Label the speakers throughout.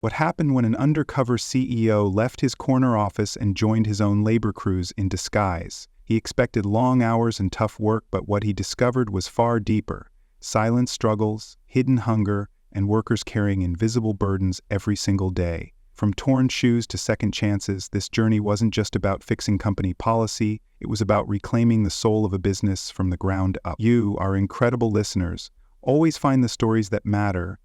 Speaker 1: What happened when an undercover CEO left his corner office and joined his own labor crews in disguise? He expected long hours and tough work, but what he discovered was far deeper: silent struggles, hidden hunger, and workers carrying invisible burdens every single day. From torn shoes to second chances, this journey wasn't just about fixing company policy, it was about reclaiming the soul of a business from the ground up. You, our incredible listeners, always find the stories that matter,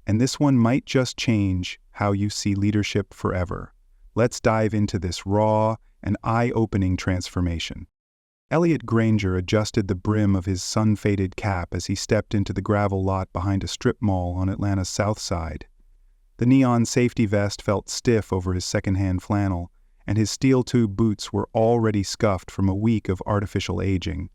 Speaker 1: and this one might just change how you see leadership forever. Let's dive into this raw and eye-opening transformation. Elliot Granger adjusted the brim of his sun-faded cap as he stepped into the gravel lot behind a strip mall on Atlanta's South Side. The neon safety vest felt stiff over his second-hand flannel, and his steel-tube boots were already scuffed from a week of artificial aging.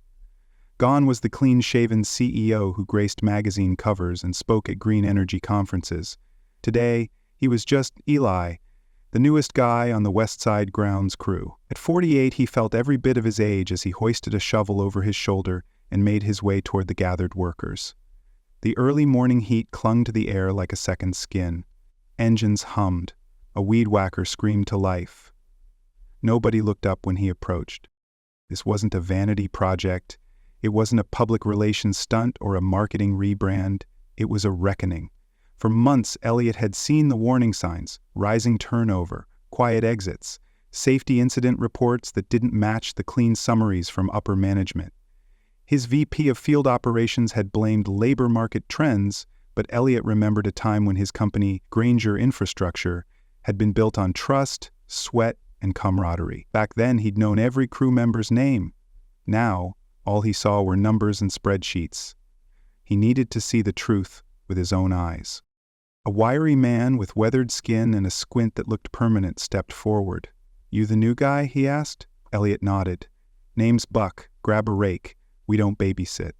Speaker 1: Gone was the clean-shaven CEO who graced magazine covers and spoke at green energy conferences. Today, he was just Eli, the newest guy on the West Side grounds crew. At 48, he felt every bit of his age as he hoisted a shovel over his shoulder and made his way toward the gathered workers. The early morning heat clung to the air like a second skin. Engines hummed. A weed whacker screamed to life. Nobody looked up when he approached. This wasn't a vanity project. It wasn't a public relations stunt or a marketing rebrand. It was a reckoning. For months, Elliot had seen the warning signs: rising turnover, quiet exits, safety incident reports that didn't match the clean summaries from upper management. His VP of field operations had blamed labor market trends, but Elliot remembered a time when his company, Granger Infrastructure, had been built on trust, sweat, and camaraderie. Back then, he'd known every crew member's name. Now, all he saw were numbers and spreadsheets. He needed to see the truth with his own eyes. A wiry man with weathered skin and a squint that looked permanent stepped forward. "You the new guy?" he asked. Elliot nodded. "Name's Buck. Grab a rake. We don't babysit."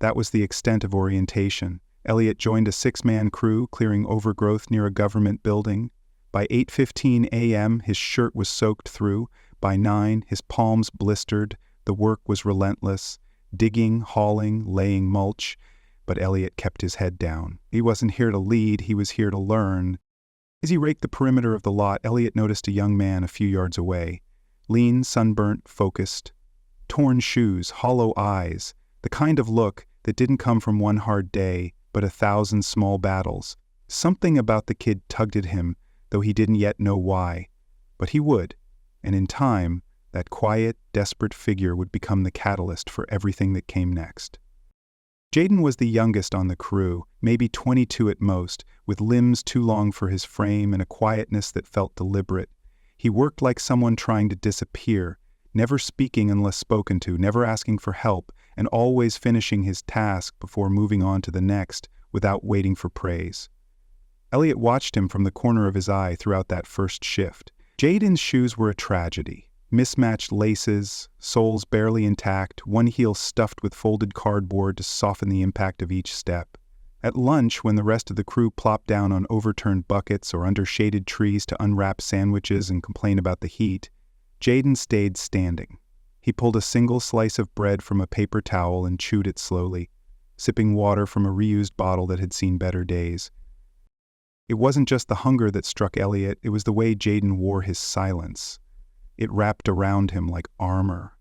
Speaker 1: That was the extent of orientation. Elliot joined a 6-man crew clearing overgrowth near a government building. By 8:15 a.m., his shirt was soaked through. By 9, his palms blistered. The work was relentless, digging, hauling, laying mulch. But Elliot kept his head down. He wasn't here to lead, he was here to learn. As he raked the perimeter of the lot, Elliot noticed a young man a few yards away. Lean, sunburnt, focused. Torn shoes, hollow eyes. The kind of look that didn't come from one hard day, but 1,000 small battles. Something about the kid tugged at him, though he didn't yet know why. But he would, and in time, that quiet, desperate figure would become the catalyst for everything that came next. Jaden was the youngest on the crew, maybe 22 at most, with limbs too long for his frame and a quietness that felt deliberate. He worked like someone trying to disappear, never speaking unless spoken to, never asking for help, and always finishing his task before moving on to the next without waiting for praise. Elliot watched him from the corner of his eye throughout that first shift. Jaden's shoes were a tragedy. Mismatched laces, soles barely intact, one heel stuffed with folded cardboard to soften the impact of each step. At lunch, when the rest of the crew plopped down on overturned buckets or under shaded trees to unwrap sandwiches and complain about the heat, Jaden stayed standing. He pulled a single slice of bread from a paper towel and chewed it slowly, sipping water from a reused bottle that had seen better days. It wasn't just the hunger that struck Elliot, it was the way Jaden wore his silence. It wrapped around him like armor.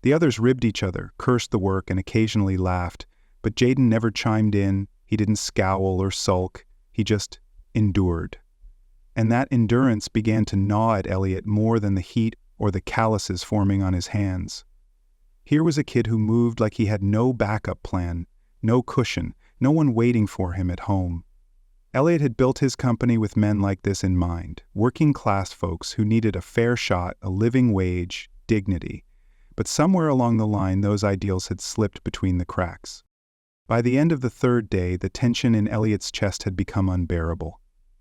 Speaker 1: The others ribbed each other, cursed the work, and occasionally laughed, but Jaden never chimed in. He didn't scowl or sulk. He just endured. And that endurance began to gnaw at Elliot more than the heat or the calluses forming on his hands. Here was a kid who moved like he had no backup plan, no cushion, no one waiting for him at home. Elliot had built his company with men like this in mind, working-class folks who needed a fair shot, a living wage, dignity. But somewhere along the line, those ideals had slipped between the cracks. By the end of the third day, the tension in Elliot's chest had become unbearable.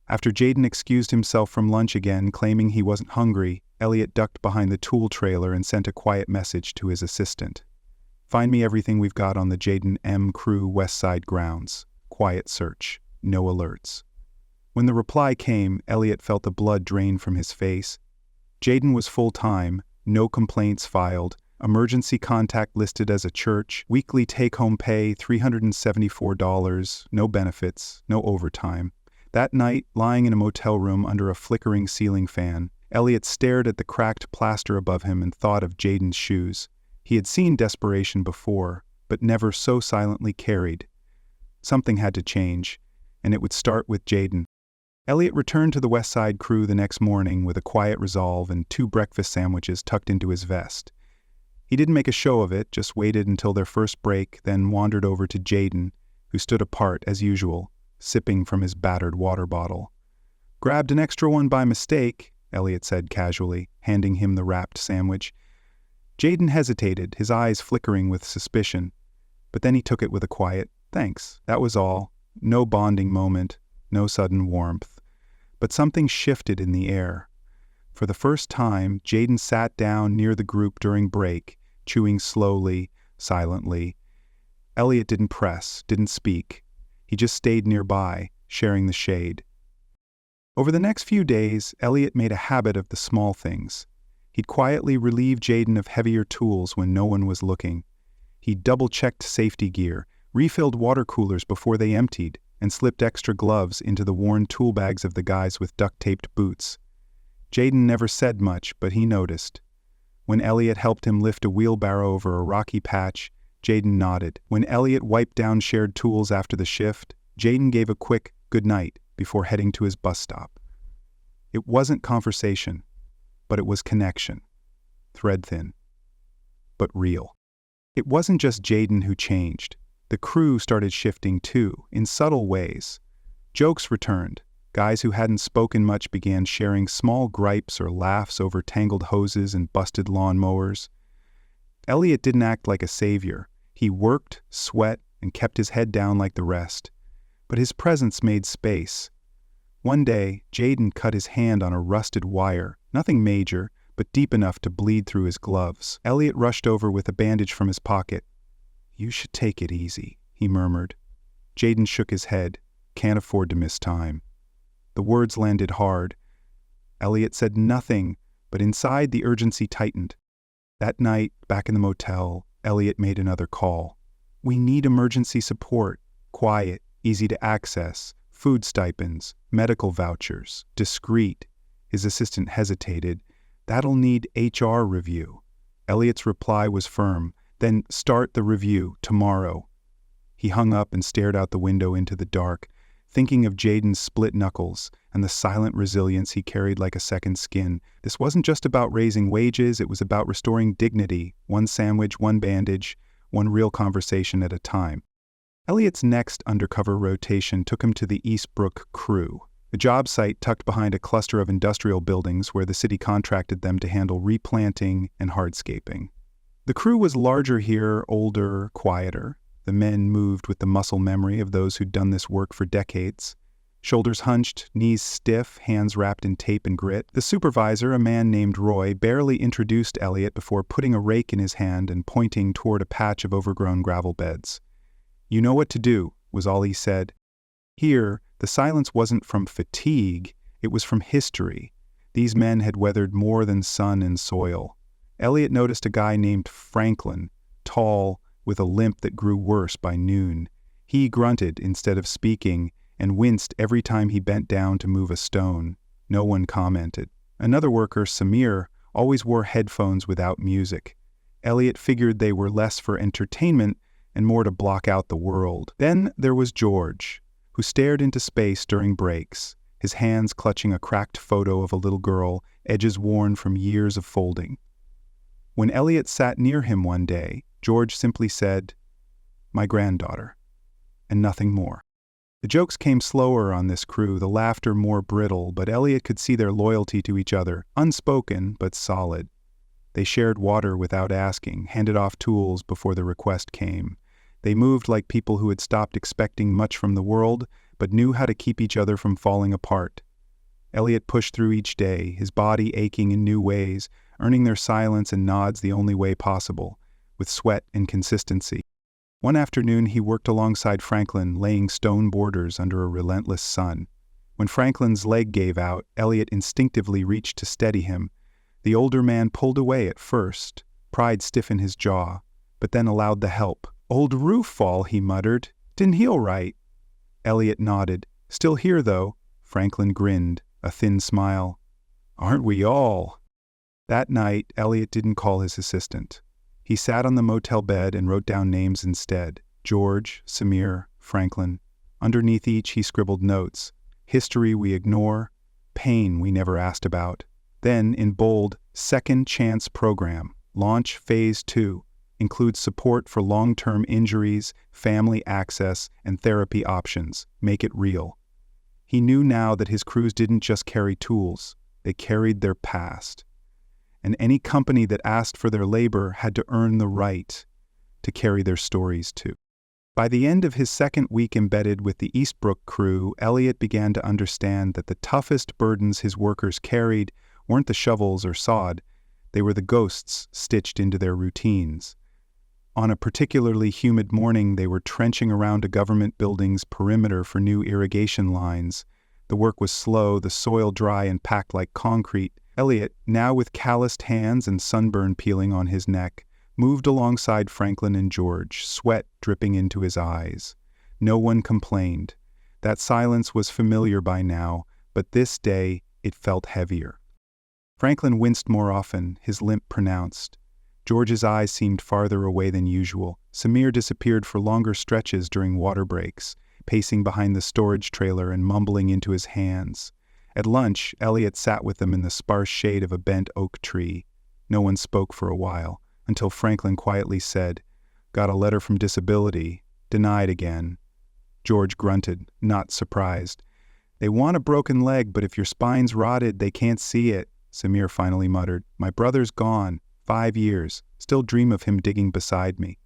Speaker 1: After Jaden excused himself from lunch again, claiming he wasn't hungry, Elliot ducked behind the tool trailer and sent a quiet message to his assistant. "Find me everything we've got on the Jaden M. Crew West Side grounds. Quiet search. No alerts." When the reply came, Elliot felt the blood drain from his face. Jaden was full-time, no complaints filed, emergency contact listed as a church, weekly take-home pay $374, no benefits, no overtime. That night, lying in a motel room under a flickering ceiling fan, Elliot stared at the cracked plaster above him and thought of Jaden's shoes. He had seen desperation before, but never so silently carried. Something had to change, and it would start with Jaden. Elliot returned to the West Side crew the next morning with a quiet resolve and 2 breakfast sandwiches tucked into his vest. He didn't make a show of it, just waited until their first break, then wandered over to Jaden, who stood apart as usual, sipping from his battered water bottle. "Grabbed an extra one by mistake," Elliot said casually, handing him the wrapped sandwich. Jaden hesitated, his eyes flickering with suspicion, but then he took it with a quiet, "Thanks." That was all. No bonding moment, no sudden warmth. But something shifted in the air. For the first time, Jaden sat down near the group during break, chewing slowly, silently. Elliot didn't press, didn't speak. He just stayed nearby, sharing the shade. Over the next few days, Elliot made a habit of the small things. He'd quietly relieve Jaden of heavier tools when no one was looking. He'd double-checked safety gear, refilled water coolers before they emptied, and slipped extra gloves into the worn tool bags of the guys with duct-taped boots. Jaden never said much, but he noticed. When Elliot helped him lift a wheelbarrow over a rocky patch, Jaden nodded. When Elliot wiped down shared tools after the shift, Jaden gave a quick good night before heading to his bus stop. It wasn't conversation, but it was connection. Thread-thin, but real. It wasn't just Jaden who changed. The crew started shifting too, in subtle ways. Jokes returned. Guys who hadn't spoken much began sharing small gripes or laughs over tangled hoses and busted lawnmowers. Elliot didn't act like a savior. He worked, sweat, and kept his head down like the rest. But his presence made space. One day, Jaden cut his hand on a rusted wire, nothing major, but deep enough to bleed through his gloves. Elliot rushed over with a bandage from his pocket. "You should take it easy," he murmured. Jaden shook his head. "Can't afford to miss time." The words landed hard. Elliot said nothing, but inside the urgency tightened. That night, back in the motel, Elliot made another call. "We need emergency support. Quiet, easy to access, food stipends, medical vouchers, discreet." His assistant hesitated. "That'll need HR review." Elliot's reply was firm. "Then start the review tomorrow." He hung up and stared out the window into the dark, thinking of Jaden's split knuckles and the silent resilience he carried like a second skin. This wasn't just about raising wages, it was about restoring dignity, one sandwich, one bandage, one real conversation at a time. Elliot's next undercover rotation took him to the Eastbrook crew, a job site tucked behind a cluster of industrial buildings where the city contracted them to handle replanting and hardscaping. The crew was larger here, older, quieter. The men moved with the muscle memory of those who'd done this work for decades. Shoulders hunched, knees stiff, hands wrapped in tape and grit. The supervisor, a man named Roy, barely introduced Elliot before putting a rake in his hand and pointing toward a patch of overgrown gravel beds. "You know what to do," was all he said. Here, the silence wasn't from fatigue, it was from history. These men had weathered more than sun and soil. Elliot noticed a guy named Franklin, tall, with a limp that grew worse by noon. He grunted instead of speaking and winced every time he bent down to move a stone. No one commented. Another worker, Samir, always wore headphones without music. Elliot figured they were less for entertainment and more to block out the world. Then there was George, who stared into space during breaks, his hands clutching a cracked photo of a little girl, edges worn from years of folding. When Elliot sat near him one day, George simply said, "My granddaughter," and nothing more. The jokes came slower on this crew, the laughter more brittle, but Elliot could see their loyalty to each other, unspoken but solid. They shared water without asking, handed off tools before the request came. They moved like people who had stopped expecting much from the world, but knew how to keep each other from falling apart. Elliot pushed through each day, his body aching in new ways, earning their silence and nods the only way possible, with sweat and consistency. One afternoon he worked alongside Franklin, laying stone borders under a relentless sun. When Franklin's leg gave out, Elliot instinctively reached to steady him. The older man pulled away at first, pride stiff in his jaw, but then allowed the help. "Old roof fall," he muttered. "Didn't heal right." Elliot nodded. "Still here, though. Franklin grinned, a thin smile. "Aren't we all?" That night, Elliot didn't call his assistant. He sat on the motel bed and wrote down names instead. George, Samir, Franklin. Underneath each, he scribbled notes. History we ignore, pain we never asked about. Then, in bold, Second Chance Program, launch Phase 2, includes support for long-term injuries, family access, and therapy options. Make it real. He knew now that his crews didn't just carry tools, they carried their past. And any company that asked for their labor had to earn the right to carry their stories too. By the end of his second week embedded with the Eastbrook crew, Elliot began to understand that the toughest burdens his workers carried weren't the shovels or sod, they were the ghosts stitched into their routines. On a particularly humid morning, they were trenching around a government building's perimeter for new irrigation lines. The work was slow, the soil dry and packed like concrete. Elliot, now with calloused hands and sunburn peeling on his neck, moved alongside Franklin and George, sweat dripping into his eyes. No one complained. That silence was familiar by now, but this day it felt heavier. Franklin winced more often, his limp pronounced. George's eyes seemed farther away than usual. Samir disappeared for longer stretches during water breaks, pacing behind the storage trailer and mumbling into his hands. At lunch, Elliot sat with them in the sparse shade of a bent oak tree. No one spoke for a while, until Franklin quietly said, "Got a letter from Disability. Denied again." George grunted, not surprised. "They want a broken leg, but if your spine's rotted, they can't see it," Samir finally muttered. "My brother's gone. 5 years. Still dream of him digging beside me."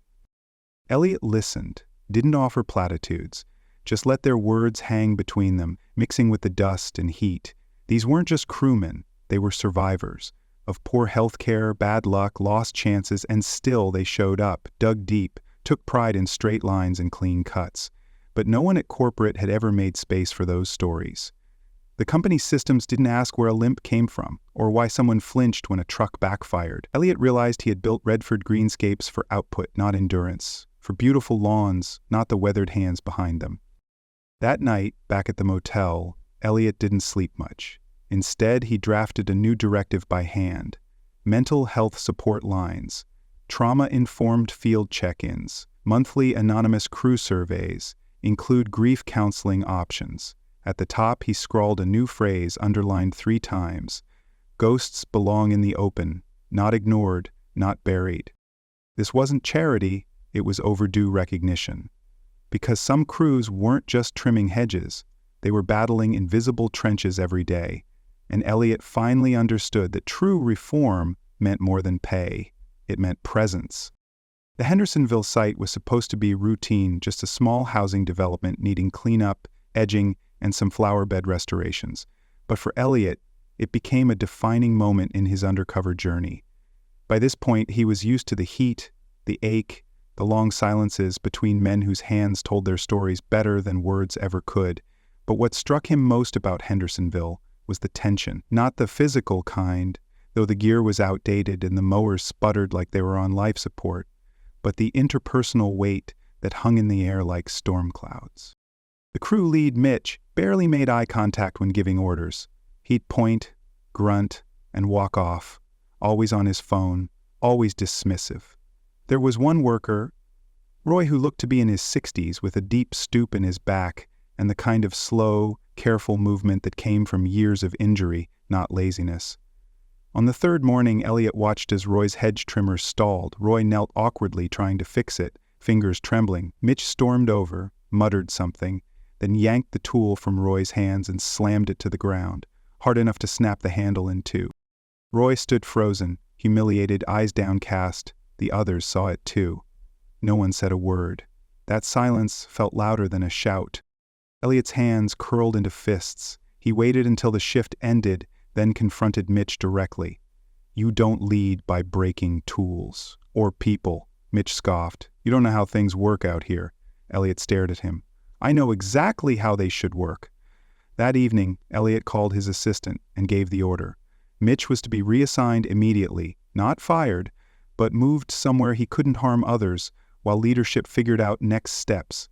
Speaker 1: Elliot listened, didn't offer platitudes. Just let their words hang between them, mixing with the dust and heat. These weren't just crewmen, they were survivors. Of poor health care, bad luck, lost chances, and still they showed up, dug deep, took pride in straight lines and clean cuts. But no one at corporate had ever made space for those stories. The company's systems didn't ask where a limp came from, or why someone flinched when a truck backfired. Elliot realized he had built Redford greenscapes for output, not endurance, for beautiful lawns, not the weathered hands behind them. That night, back at the motel, Elliot didn't sleep much. Instead, he drafted a new directive by hand. Mental health support lines, trauma-informed field check-ins, monthly anonymous crew surveys, include grief counseling options. At the top, he scrawled a new phrase underlined 3 times. Ghosts belong in the open, not ignored, not buried. This wasn't charity, it was overdue recognition. Because some crews weren't just trimming hedges, they were battling invisible trenches every day. And Elliot finally understood that true reform meant more than pay. It meant presence. The Hendersonville site was supposed to be routine, just a small housing development needing cleanup, edging, and some flower bed restorations. But for Elliot, it became a defining moment in his undercover journey. By this point, he was used to the heat, the ache, the long silences between men whose hands told their stories better than words ever could. But what struck him most about Hendersonville was the tension, not the physical kind, though the gear was outdated and the mowers sputtered like they were on life support, but the interpersonal weight that hung in the air like storm clouds. The crew lead, Mitch, barely made eye contact when giving orders. He'd point, grunt, and walk off, always on his phone, always dismissive. There was one worker, Roy, who looked to be in his 60s with a deep stoop in his back and the kind of slow, careful movement that came from years of injury, not laziness. On the third morning, Elliot watched as Roy's hedge trimmer stalled. Roy knelt awkwardly trying to fix it, fingers trembling. Mitch stormed over, muttered something, then yanked the tool from Roy's hands and slammed it to the ground, hard enough to snap the handle in 2. Roy stood frozen, humiliated, eyes downcast. The others saw it too. No one said a word. That silence felt louder than a shout. Elliot's hands curled into fists. He waited until the shift ended, then confronted Mitch directly. "You don't lead by breaking tools. Or people," Mitch scoffed. "You don't know how things work out here." Elliot stared at him. "I know exactly how they should work." That evening, Elliot called his assistant and gave the order. Mitch was to be reassigned immediately, not fired, but moved somewhere he couldn't harm others while leadership figured out next steps.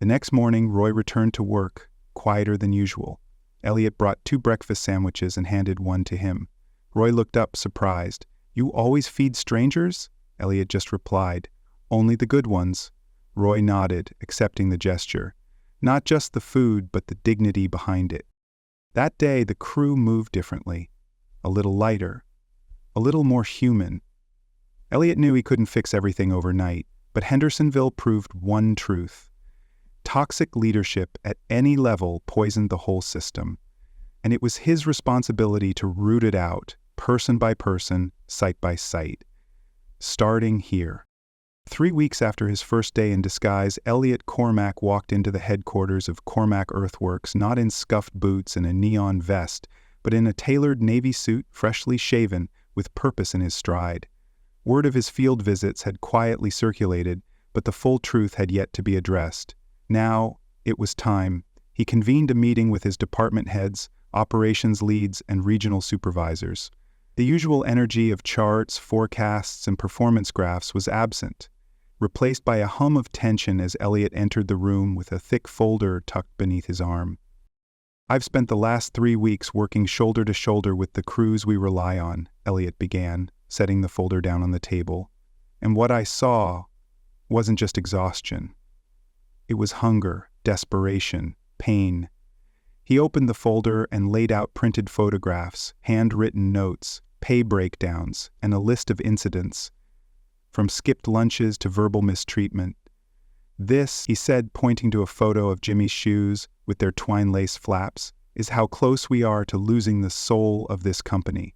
Speaker 1: The next morning, Roy returned to work, quieter than usual. Elliot brought 2 breakfast sandwiches and handed one to him. Roy looked up, surprised. "You always feed strangers?" Elliot just replied, "Only the good ones." Roy nodded, accepting the gesture. Not just the food, but the dignity behind it. That day, the crew moved differently. A little lighter. A little more human. Elliot knew he couldn't fix everything overnight, but Hendersonville proved one truth. Toxic leadership at any level poisoned the whole system, and it was his responsibility to root it out, person by person, site by site. Starting here. 3 weeks after his first day in disguise, Elliot Cormack walked into the headquarters of Cormack Earthworks not in scuffed boots and a neon vest, but in a tailored navy suit, freshly shaven, with purpose in his stride. Word of his field visits had quietly circulated, but the full truth had yet to be addressed. Now, it was time. He convened a meeting with his department heads, operations leads, and regional supervisors. The usual energy of charts, forecasts, and performance graphs was absent, replaced by a hum of tension as Elliot entered the room with a thick folder tucked beneath his arm. "I've spent the last 3 weeks working shoulder to shoulder with the crews we rely on," Elliot began, setting the folder down on the table. "And what I saw wasn't just exhaustion. It was hunger, desperation, pain." He opened the folder and laid out printed photographs, handwritten notes, pay breakdowns, and a list of incidents, from skipped lunches to verbal mistreatment. "This," he said, pointing to a photo of Jimmy's shoes with their twine-lace flaps, "is how close we are to losing the soul of this company."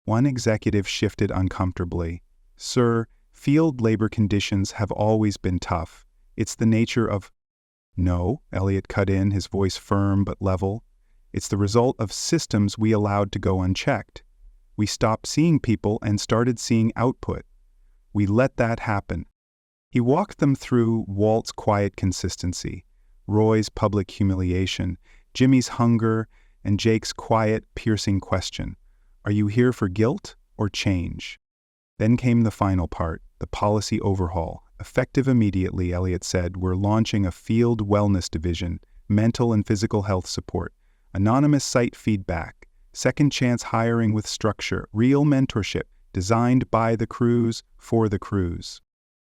Speaker 1: One executive shifted uncomfortably. "Sir, field labor conditions have always been tough. It's the nature of—" "No," Elliot cut in, his voice firm but level. "It's the result of systems we allowed to go unchecked. We stopped seeing people and started seeing output. We let that happen." He walked them through Walt's quiet consistency, Roy's public humiliation, Jimmy's hunger, and Jake's quiet, piercing question: "Are you here for guilt or change?" Then came the final part, the policy overhaul. Effective immediately, Elliot said, "We're launching a field wellness division, mental and physical health support, anonymous site feedback, second chance hiring with structure, real mentorship, designed by the crews, for the crews."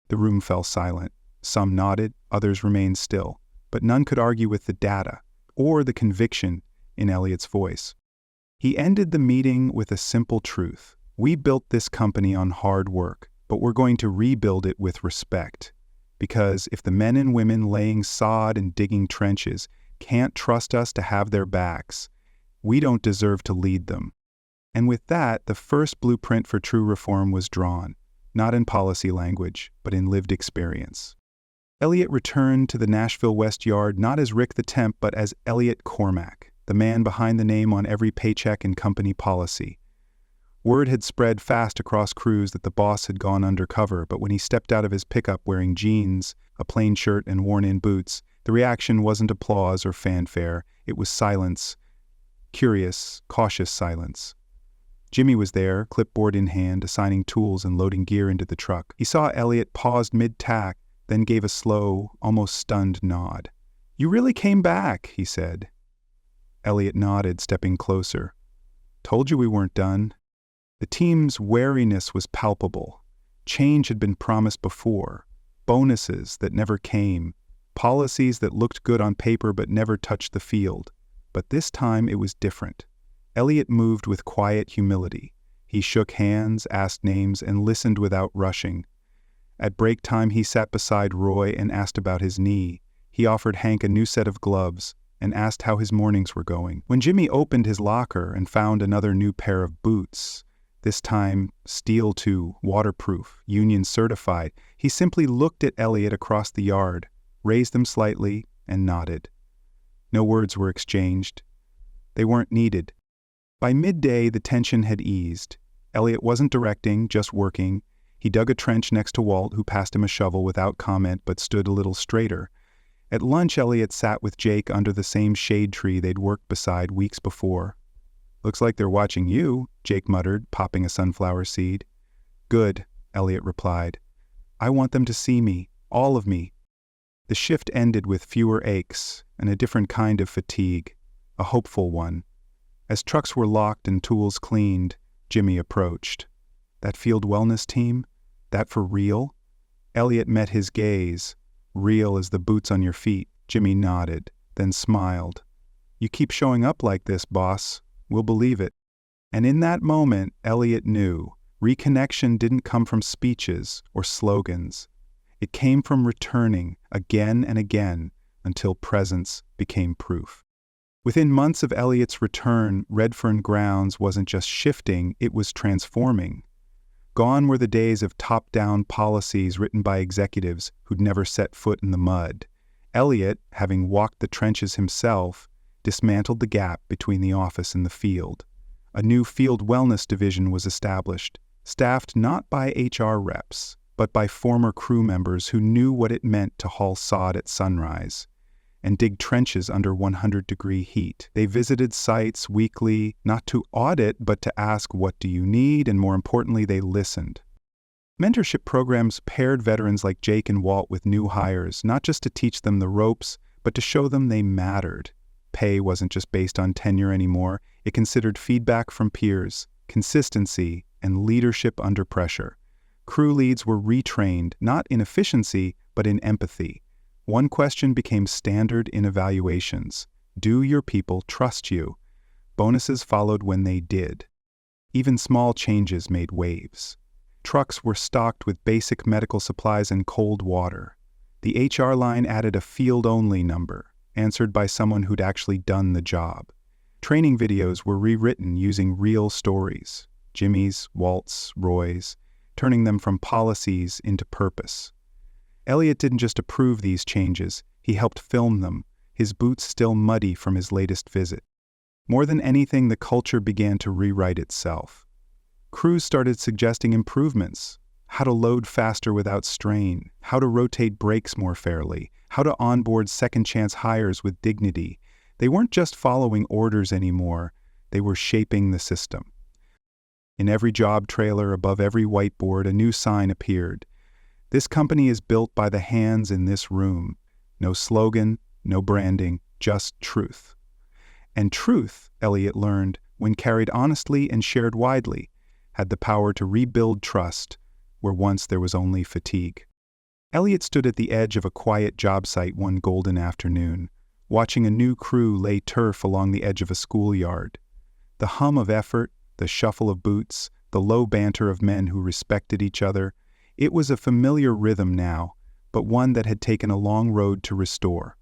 Speaker 1: The room fell silent. Some nodded, others remained still, but none could argue with the data, or the conviction in Elliot's voice. He ended the meeting with a simple truth. "We built this company on hard work, but we're going to rebuild it with respect. Because if the men and women laying sod and digging trenches can't trust us to have their backs, we don't deserve to lead them." And with that, the first blueprint for true reform was drawn, not in policy language, but in lived experience. Elliot returned to the Nashville West Yard not as Rick the Temp, but as Elliot Cormack, the man behind the name on every paycheck and company policy. Word had spread fast across crews that the boss had gone undercover, but when he stepped out of his pickup wearing jeans, a plain shirt, and worn-in boots, the reaction wasn't applause or fanfare, it was silence. Curious, cautious silence. Jimmy was there, clipboard in hand, assigning tools and loading gear into the truck. He saw Elliot paused mid-tack, then gave a slow, almost stunned nod. "You really came back," he said. Elliot nodded, stepping closer. "Told you we weren't done." The team's wariness was palpable. Change had been promised before. Bonuses that never came. Policies that looked good on paper but never touched the field. But this time it was different. Elliot moved with quiet humility. He shook hands, asked names, and listened without rushing. At break time he sat beside Roy and asked about his knee. He offered Hank a new set of gloves and asked how his mornings were going. When Jimmy opened his locker and found another new pair of boots, this time steel too, waterproof, union certified, he simply looked at Elliot across the yard, raised them slightly, and nodded. No words were exchanged. They weren't needed. By midday, the tension had eased. Elliot wasn't directing, just working. He dug a trench next to Walt, who passed him a shovel without comment but stood a little straighter. At lunch, Elliot sat with Jake under the same shade tree they'd worked beside weeks before. "Looks like they're watching you," Jake muttered, popping a sunflower seed. "Good," Elliot replied. "I want them to see me, all of me." The shift ended with fewer aches and a different kind of fatigue. a hopeful one. As trucks were locked and tools cleaned, Jimmy approached. "That field wellness team? That for real?" Elliot met his gaze. "Real as the boots on your feet." Jimmy nodded, then smiled. "You keep showing up like this, boss. We'll believe it." And in that moment, Elliot knew reconnection didn't come from speeches or slogans. It came from returning again and again until presence became proof. Within months of Elliot's return, Redfern Grounds wasn't just shifting, it was transforming. Gone were the days of top-down policies written by executives who'd never set foot in the mud. Elliot, having walked the trenches himself, dismantled the gap between the office and the field. A new field wellness division was established, staffed not by HR reps, but by former crew members who knew what it meant to haul sod at sunrise and dig trenches under 100-degree heat. They visited sites weekly, not to audit, but to ask, "What do you need?" And more importantly, they listened. Mentorship programs paired veterans like Jake and Walt with new hires, not just to teach them the ropes, but to show them they mattered. Pay wasn't just based on tenure anymore. It considered feedback from peers, consistency, and leadership under pressure. Crew leads were retrained, not in efficiency, but in empathy. One question became standard in evaluations: do your people trust you? Bonuses followed when they did. Even small changes made waves. Trucks were stocked with basic medical supplies and cold water. The HR line added a field-only number, answered by someone who'd actually done the job. Training videos were rewritten using real stories, Jimmy's, Walt's, Roy's, turning them from policies into purpose. Elliot didn't just approve these changes, he helped film them, his boots still muddy from his latest visit. More than anything, the culture began to rewrite itself. Crews started suggesting improvements: how to load faster without strain, how to rotate brakes more fairly, how to onboard second-chance hires with dignity. They weren't just following orders anymore, they were shaping the system. In every job trailer, above every whiteboard, a new sign appeared. "This company is built by the hands in this room." No slogan, no branding, just truth. And truth, Elliot learned, when carried honestly and shared widely, had the power to rebuild trust where once there was only fatigue. Elliot stood at the edge of a quiet job site one golden afternoon, watching a new crew lay turf along the edge of a schoolyard. The hum of effort, the shuffle of boots, the low banter of men who respected each other, it was a familiar rhythm now, but one that had taken a long road to restore.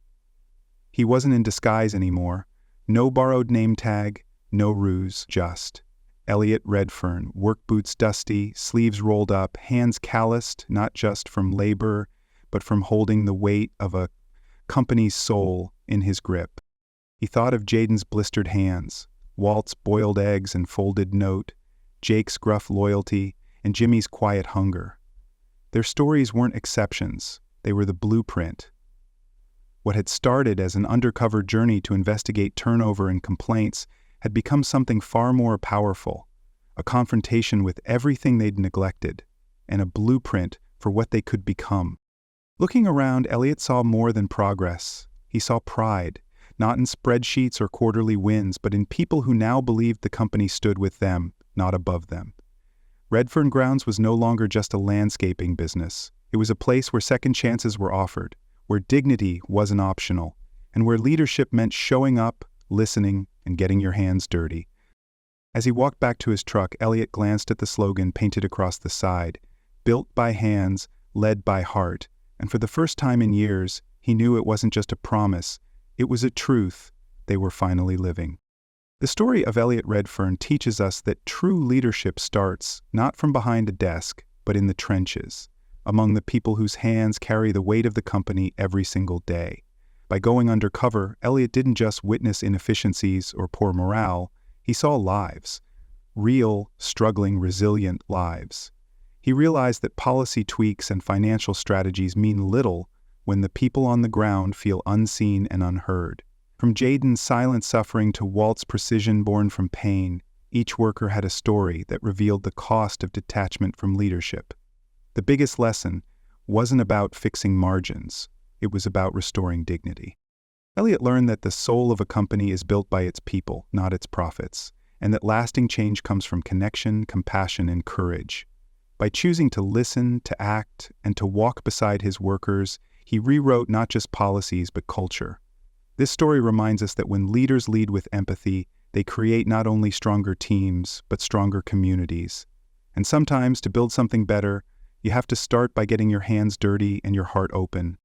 Speaker 1: He wasn't in disguise anymore. No borrowed name tag, no ruse, just Elliot Redfern, work boots dusty, sleeves rolled up, hands calloused, not just from labor, but from holding the weight of a company's soul in his grip. He thought of Jaden's blistered hands, Walt's boiled eggs and folded note, Jake's gruff loyalty, and Jimmy's quiet hunger. Their stories weren't exceptions, they were the blueprint. What had started as an undercover journey to investigate turnover and complaints had become something far more powerful, a confrontation with everything they'd neglected, and a blueprint for what they could become. Looking around, Elliot saw more than progress. He saw pride, not in spreadsheets or quarterly wins, but in people who now believed the company stood with them, not above them. Redfern Grounds was no longer just a landscaping business. It was a place where second chances were offered, where dignity wasn't optional, and where leadership meant showing up, listening, and getting your hands dirty. As he walked back to his truck, Elliot glanced at the slogan painted across the side: "Built by hands, led by heart," and for the first time in years, he knew it wasn't just a promise, it was a truth they were finally living. The story of Elliot Redfern teaches us that true leadership starts not from behind a desk, but in the trenches, among the people whose hands carry the weight of the company every single day. By going undercover, Elliot didn't just witness inefficiencies or poor morale, he saw lives. Real, struggling, resilient lives. He realized that policy tweaks and financial strategies mean little when the people on the ground feel unseen and unheard. From Jaden's silent suffering to Walt's precision born from pain, each worker had a story that revealed the cost of detachment from leadership. The biggest lesson wasn't about fixing margins, it was about restoring dignity. Elliot learned that the soul of a company is built by its people, not its profits, and that lasting change comes from connection, compassion, and courage. By choosing to listen, to act, and to walk beside his workers, he rewrote not just policies but culture. This story reminds us that when leaders lead with empathy, they create not only stronger teams, but stronger communities. And sometimes, to build something better, you have to start by getting your hands dirty and your heart open.